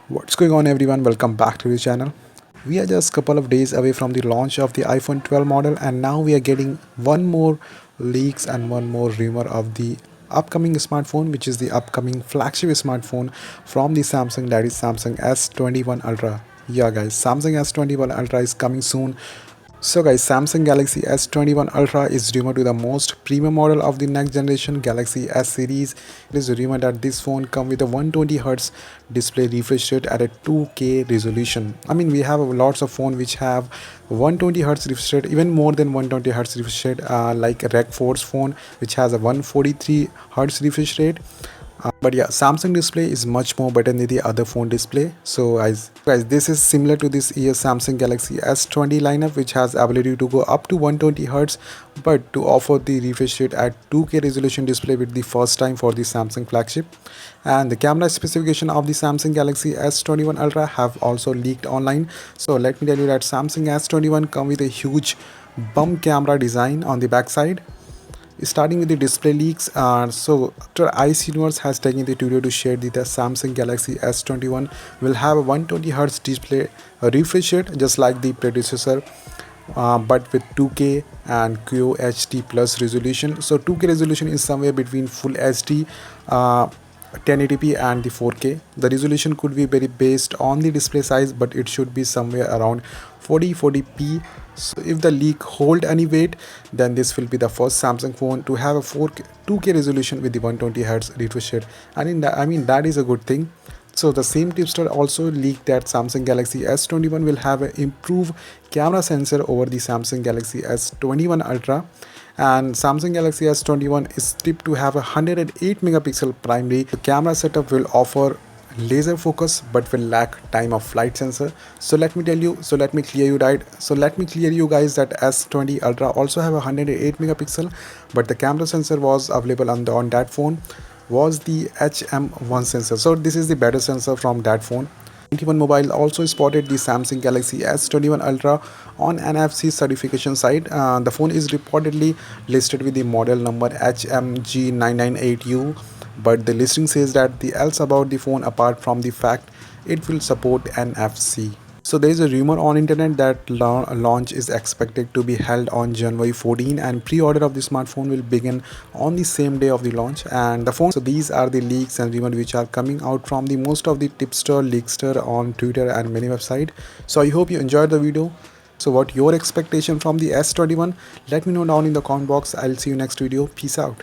What's going on everyone, welcome back to the channel. We are just a couple of days away from the launch of the iPhone 12 model, and now we are getting one more leaks and one more rumor of the upcoming smartphone, which is the upcoming flagship smartphone from the Samsung, that is Samsung S21 Ultra. Yeah guys, Samsung S21 Ultra is coming soon. So guys, Samsung Galaxy S21 Ultra is rumored to be the most premium model of the next generation Galaxy S series. It is rumored that this phone comes with a 120Hz display refresh rate at a 2K resolution. I mean, we have lots of phones which have 120Hz refresh rate, even more than 120Hz refresh rate, like a Rec Force phone which has a 143Hz refresh rate. But yeah, Samsung display is much more better than the other phone display. So guys, this is similar to this year's Samsung Galaxy S20 lineup, which has ability to go up to 120Hz, but to offer the refresh rate at 2K resolution display with the first time for the Samsung flagship. And the camera specification of the Samsung Galaxy S21 Ultra have also leaked online. So let me tell you that Samsung S21 come with a huge bump camera design on the backside. Starting with the display leaks, so after Ice Universe has taken the studio to share the Samsung Galaxy S21 will have a 120Hz display refresh rate just like the predecessor, but with 2K and QHD plus resolution. So 2K resolution is somewhere between full HD, 1080p and the 4K. The resolution could be very based on the display size, but it should be somewhere around 40p. So if the leak hold any weight, then this will be the first Samsung phone to have a 4K 2K resolution with the 120Hz refresh rate. And I mean that is a good thing. So the same tipster also leaked that Samsung Galaxy S21 will have an improved camera sensor over the Samsung Galaxy S21 Ultra, and Samsung Galaxy S21 is tipped to have a 108 megapixel primary. The camera setup will offer laser focus but will lack time of flight sensor. So let me clear you guys that S20 Ultra also have a 108 megapixel, but the camera sensor was available on that phone was the HM1 sensor. So this is the better sensor from that phone. 91 Mobile also spotted the Samsung Galaxy S21 Ultra on NFC certification site. The phone is reportedly listed with the model number HMG998U, but the listing says that the else about the phone apart from the fact it will support NFC. So there is a rumor on internet that launch is expected to be held on January 14, and pre-order of the smartphone will begin on the same day of the launch and the phone. So these are the leaks and rumors which are coming out from the most of the tipster, leakster on Twitter and many websites. So I hope you enjoyed the video. So what your expectation from the S21? Let me know down in the comment box. I'll see you next video. Peace out.